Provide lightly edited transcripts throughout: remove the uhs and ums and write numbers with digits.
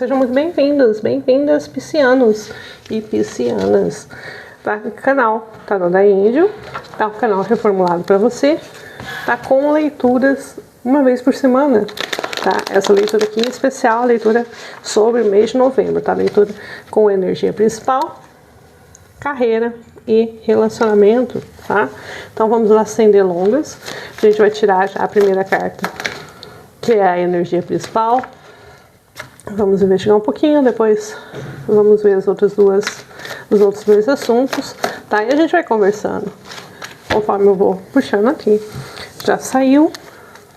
Sejam muito bem-vindas, piscianos e piscianas, tá? O canal Tarô da Índio, tá? O canal reformulado para você, tá? Com leituras uma vez por semana, tá? Essa leitura aqui em especial, leitura sobre o mês de novembro, tá? Leitura com energia principal, carreira e relacionamento, tá? Então vamos lá, sem delongas. A gente vai tirar já a primeira carta, que é a energia principal. Vamos investigar um pouquinho, depois vamos ver os outros dois assuntos, tá? E a gente vai conversando conforme eu vou puxando aqui. Já saiu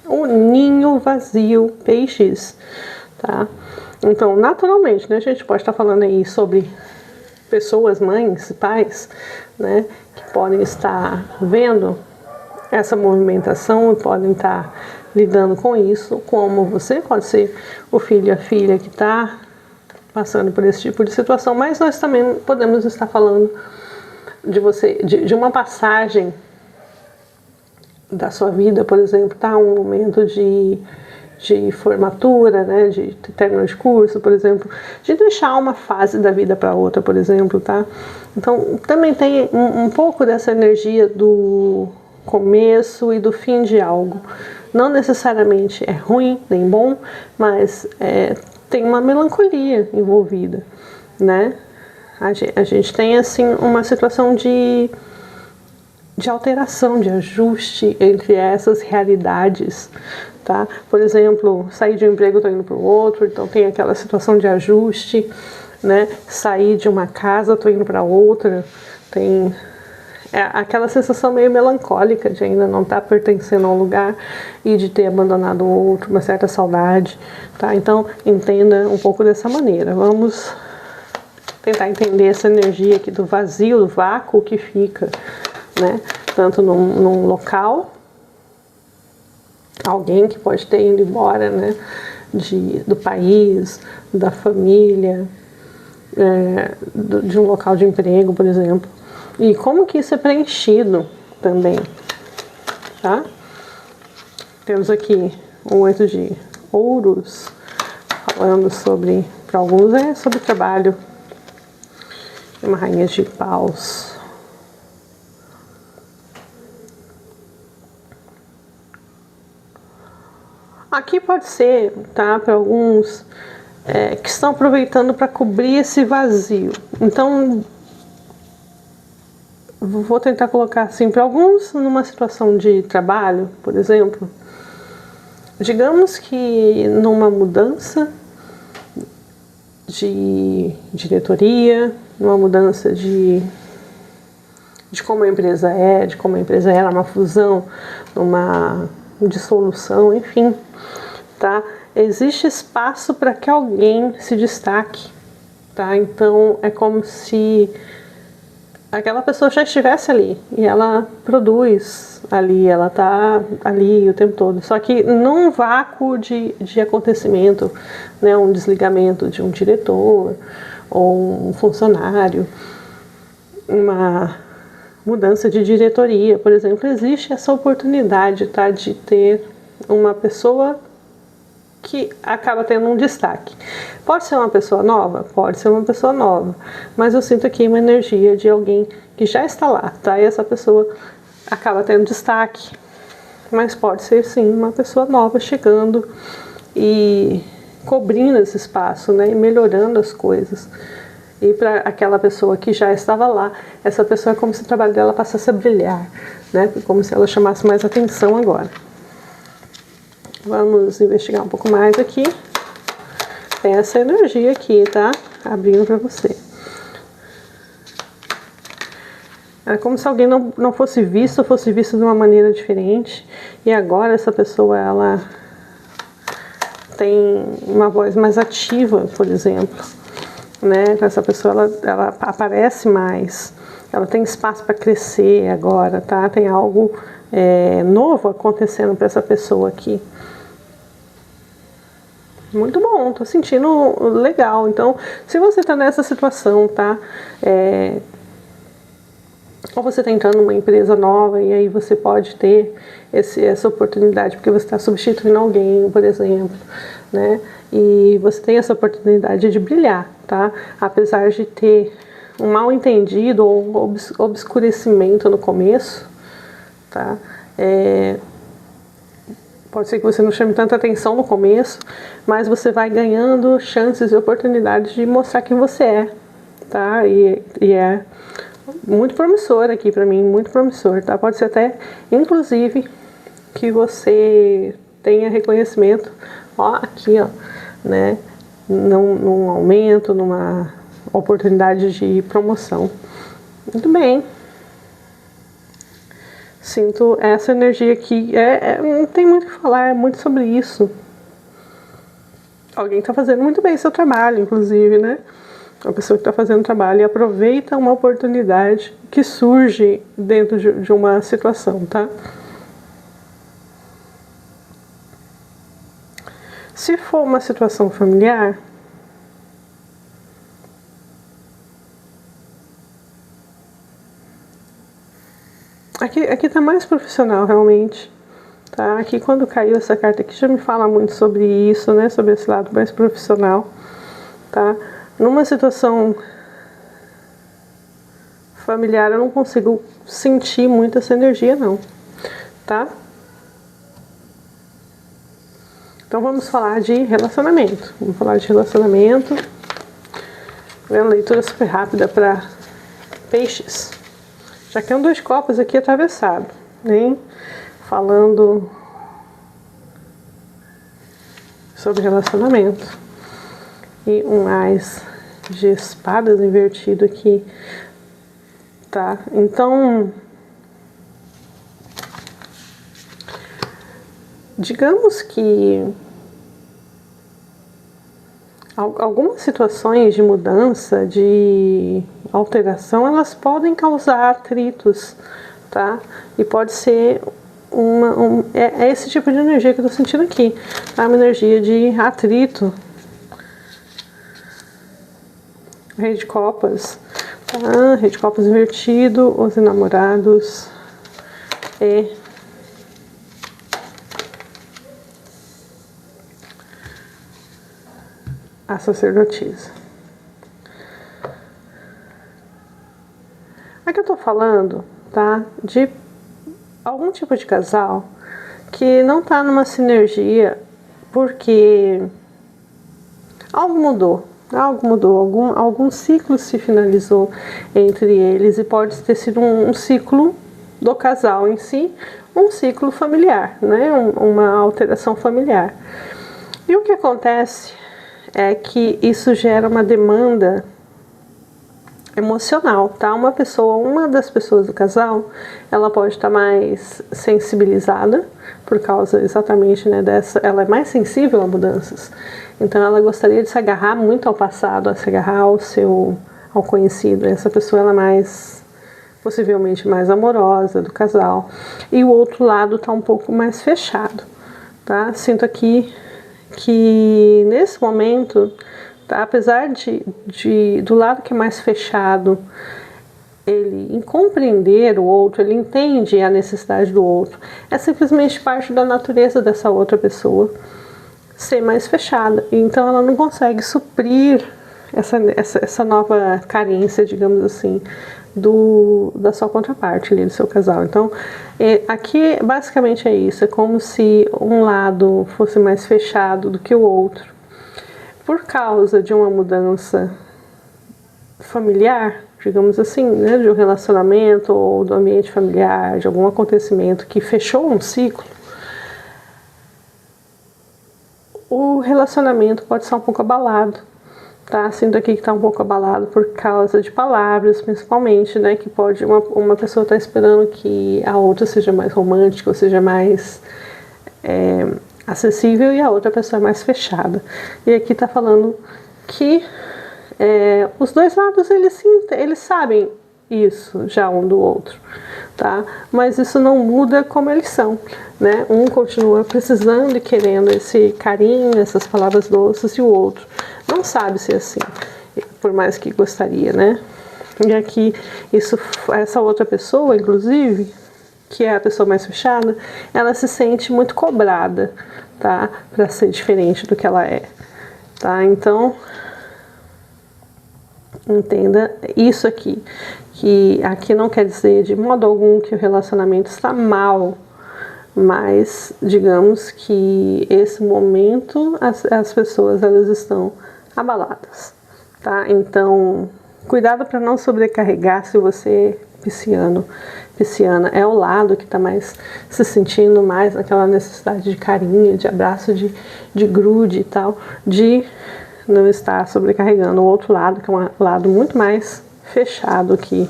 o ninho vazio, peixes, tá? Então, naturalmente, né, a gente pode estar falando aí sobre pessoas, mães, pais, né, que podem estar vendo essa movimentação e podem estar lidando com isso, como você pode ser o filho e a filha que está passando por esse tipo de situação, mas nós também podemos estar falando de você, de uma passagem da sua vida, por exemplo, tá? Um momento de formatura, né? De término de curso, por exemplo, de deixar uma fase da vida para outra, por exemplo, tá? Então, também tem um pouco dessa energia do começo e do fim de algo. Não necessariamente é ruim nem bom, mas tem uma melancolia envolvida, né? A gente tem assim uma situação de alteração, de ajuste entre essas realidades, tá? Por exemplo, sair de um emprego, estou indo para o outro, então tem aquela situação de ajuste, né? Sair de uma casa, estou indo para outra, tem aquela sensação meio melancólica de ainda não estar pertencendo a um lugar e de ter abandonado o outro, uma certa saudade, tá? Então, entenda um pouco dessa maneira. Vamos tentar entender essa energia aqui do vazio, do vácuo que fica, né? Tanto num local, alguém que pode ter ido embora, né? Do país, da família, de um local de emprego, por exemplo. E como que isso é preenchido também, tá? Temos aqui o 8 de ouros, falando sobre, para alguns sobre trabalho. E uma rainha de paus. Aqui pode ser, tá? Para alguns que estão aproveitando para cobrir esse vazio. Então, vou tentar colocar assim, para alguns numa situação de trabalho, por exemplo, digamos que numa mudança de diretoria, numa mudança de como a empresa de como a empresa era, uma fusão, uma dissolução, enfim, tá? Existe espaço para que alguém se destaque, tá? Então é como se aquela pessoa já estivesse ali e ela produz ali, ela tá ali o tempo todo, só que num vácuo de acontecimento, né, um desligamento de um diretor ou um funcionário, uma mudança de diretoria, por exemplo, existe essa oportunidade, tá, de ter uma pessoa que acaba tendo um destaque. Pode ser uma pessoa nova? Pode ser uma pessoa nova, mas eu sinto aqui uma energia de alguém que já está lá, tá? E essa pessoa acaba tendo destaque, mas pode ser sim uma pessoa nova chegando e cobrindo esse espaço, né? E melhorando as coisas. E para aquela pessoa que já estava lá, essa pessoa é como se o trabalho dela passasse a brilhar, né? Como se ela chamasse mais atenção agora. Vamos investigar um pouco mais aqui. Tem essa energia aqui, tá? Abrindo para você. É como se alguém não fosse visto de uma maneira diferente. E agora essa pessoa, ela tem uma voz mais ativa, por exemplo, né? Essa pessoa, ela aparece mais. Ela tem espaço para crescer agora, tá? Tem algo novo acontecendo para essa pessoa aqui. Muito bom, tô sentindo legal. Então, se você tá nessa situação, tá? ou você está entrando numa empresa nova e aí você pode ter essa oportunidade porque você está substituindo alguém, por exemplo, né? E você tem essa oportunidade de brilhar, tá? Apesar de ter um mal entendido ou obscurecimento no começo, tá? Pode ser que você não chame tanta atenção no começo, mas você vai ganhando chances e oportunidades de mostrar quem você é, tá? E é muito promissor aqui pra mim, muito promissor, tá? Pode ser até, inclusive, que você tenha reconhecimento, ó, aqui, ó, né? Num aumento, numa oportunidade de promoção. Muito bem. Sinto essa energia aqui. Não tem muito o que falar, é muito sobre isso. Alguém está fazendo muito bem seu trabalho, inclusive, né? Uma pessoa que está fazendo trabalho e aproveita uma oportunidade que surge dentro de uma situação, tá? Se for uma situação familiar, aqui tá mais profissional, realmente. Tá? Aqui, quando caiu essa carta aqui, já me fala muito sobre isso, né? Sobre esse lado mais profissional, tá? Numa situação familiar, eu não consigo sentir muito essa energia, não, tá? Então, vamos falar de relacionamento. Vamos falar de relacionamento. Uma leitura super rápida para peixes. Já que é um 2 copas aqui atravessado, né? Falando sobre relacionamento. E um Ás de espadas invertido aqui, tá? Então, digamos que algumas situações de mudança, de alteração, elas podem causar atritos, tá? E pode ser é esse tipo de energia que eu tô sentindo aqui, tá? Uma energia de atrito. Rei de copas, tá? Rei de copas invertido, os enamorados e a sacerdotisa. Aqui eu tô falando, tá? De algum tipo de casal que não tá numa sinergia porque algo mudou, algum ciclo se finalizou entre eles e pode ter sido um ciclo do casal em si, um ciclo familiar, né? Uma alteração familiar. E o que acontece é que isso gera uma demanda emocional, tá? Uma das pessoas do casal, ela pode estar mais sensibilizada por causa exatamente, né, ela é mais sensível a mudanças. Então ela gostaria de se agarrar muito ao passado, a se agarrar ao conhecido. Essa pessoa ela é mais, possivelmente mais amorosa do casal. E o outro lado está um pouco mais fechado, tá? Sinto aqui que nesse momento, tá, apesar do lado que é mais fechado, ele em compreender o outro, ele entende a necessidade do outro, é simplesmente parte da natureza dessa outra pessoa ser mais fechada, então ela não consegue suprir essa nova carência, digamos assim, da sua contraparte ali, do seu casal. Então, aqui basicamente é isso, é como se um lado fosse mais fechado do que o outro, por causa de uma mudança familiar, digamos assim, né, de um relacionamento ou do ambiente familiar, de algum acontecimento que fechou um ciclo. O relacionamento pode ser um pouco abalado, tá? Sinto aqui que está um pouco abalado por causa de palavras, principalmente, né? Que pode uma pessoa estar esperando que a outra seja mais romântica, ou seja mais acessível, e a outra pessoa é mais fechada. E aqui está falando que os dois lados eles sabem isso já um do outro, tá? Mas isso não muda como eles são, né? Um continua precisando e querendo esse carinho, essas palavras doces, e o outro não sabe ser assim, por mais que gostaria, né? E aqui, essa outra pessoa, inclusive, que é a pessoa mais fechada, ela se sente muito cobrada, tá? Para ser diferente do que ela é, tá? Então, entenda isso aqui, que aqui não quer dizer de modo algum que o relacionamento está mal, mas digamos que esse momento as pessoas elas estão abaladas, tá? Então, cuidado para não sobrecarregar. Se você pisciana é o lado que está mais se sentindo mais naquela necessidade de carinho, de abraço, de grude e tal, de não estar sobrecarregando o outro lado, que é um lado muito mais fechado aqui,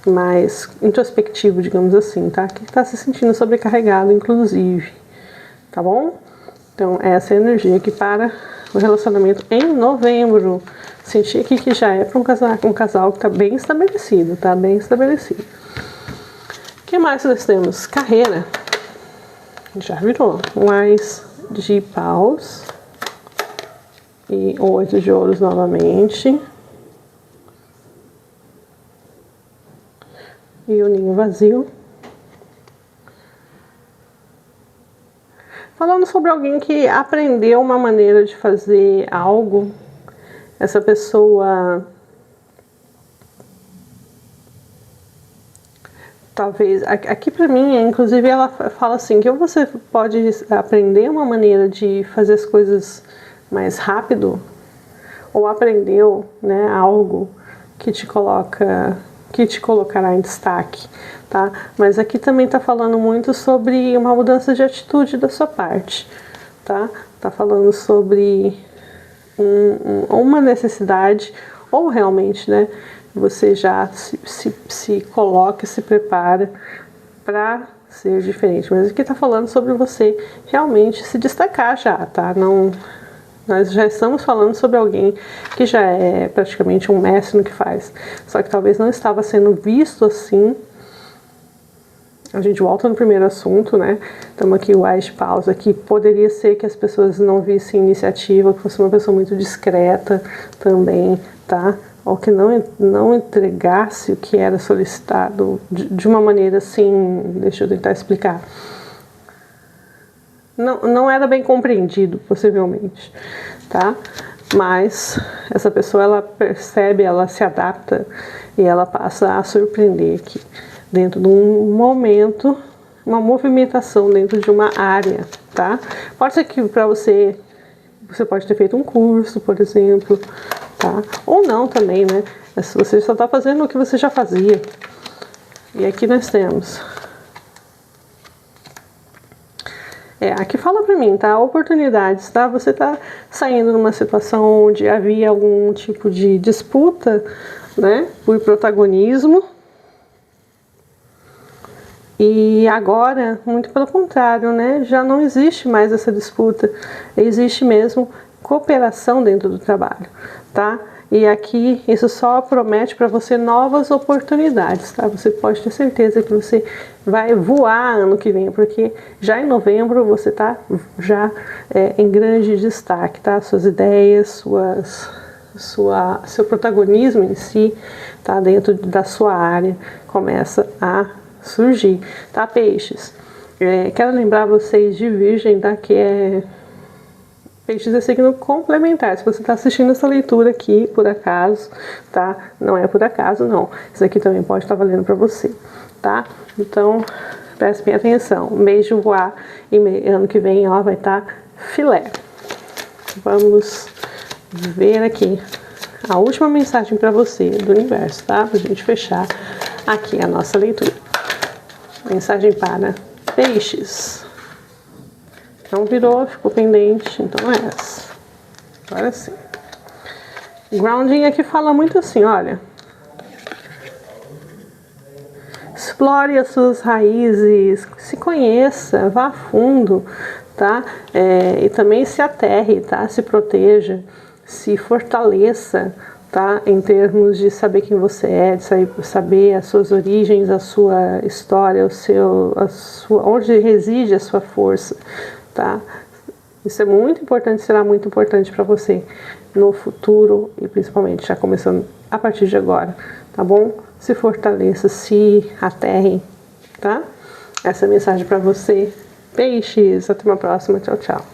mais introspectivo, digamos assim, tá? Que está se sentindo sobrecarregado, inclusive, tá bom? Então, essa é a energia aqui para o relacionamento em novembro. Senti aqui que já é para um casal que está bem estabelecido, tá? Bem estabelecido. O que mais nós temos? Carreira. Já virou. Mais de paus. E 8 de ouros novamente. E o ninho vazio. Falando sobre alguém que aprendeu uma maneira de fazer algo. Essa pessoa talvez, aqui pra mim, inclusive ela fala assim, que ou você pode aprender uma maneira de fazer as coisas mais rápido, ou aprendeu, né, algo que te colocará em destaque, tá? Mas aqui também tá falando muito sobre uma mudança de atitude da sua parte, tá? Tá falando sobre uma necessidade, ou realmente, né, você já se coloca, se prepara para ser diferente. Mas aqui está falando sobre você realmente se destacar já, tá? Não, nós já estamos falando sobre alguém que já é praticamente um mestre no que faz, só que talvez não estava sendo visto assim. A gente volta no primeiro assunto, né? Estamos aqui, o Ás de Paus, aqui poderia ser que as pessoas não vissem iniciativa, que fosse uma pessoa muito discreta também, tá? Ou que não entregasse o que era solicitado de uma maneira assim, deixa eu tentar explicar. Não era bem compreendido, possivelmente, tá? Mas essa pessoa, ela percebe, ela se adapta e ela passa a surpreender aqui. Dentro de um momento, uma movimentação dentro de uma área, tá? Pode ser que para você pode ter feito um curso, por exemplo, tá? Ou não também, né? Se você só está fazendo o que você já fazia. E aqui nós temos. Aqui fala pra mim, tá? Oportunidades, tá? Você tá saindo numa situação onde havia algum tipo de disputa, né? Por protagonismo. E agora, muito pelo contrário, né? Já não existe mais essa disputa, existe mesmo cooperação dentro do trabalho, tá? E aqui isso só promete para você novas oportunidades, tá? Você pode ter certeza que você vai voar ano que vem, porque já em novembro você tá já em grande destaque, tá? Suas ideias, seu protagonismo em si, tá? Dentro da sua área começa a surgir, tá, peixes? Quero lembrar vocês de Virgem, tá? Que peixes é signo complementar. Se você está assistindo essa leitura aqui, por acaso, tá? Não é por acaso, não. Isso aqui também pode estar valendo para você, tá? Então, preste bem atenção. Mês de voar e ano que vem, ó, vai estar filé. Vamos ver aqui a última mensagem para você do universo, tá? Pra gente fechar aqui a nossa leitura. Mensagem para peixes. Não virou, ficou pendente, então é essa. Agora sim. Grounding aqui fala muito assim, olha. Explore as suas raízes, se conheça, vá a fundo, tá? E também se aterre, tá? Se proteja, se fortaleça, tá? Em termos de saber quem você é, de saber as suas origens, a sua história, onde reside a sua força, tá? Isso é muito importante, será muito importante para você no futuro e principalmente já começando a partir de agora, tá bom? Se fortaleça, se aterrem, tá? Essa é a mensagem para você. Peixes, até uma próxima. Tchau, tchau.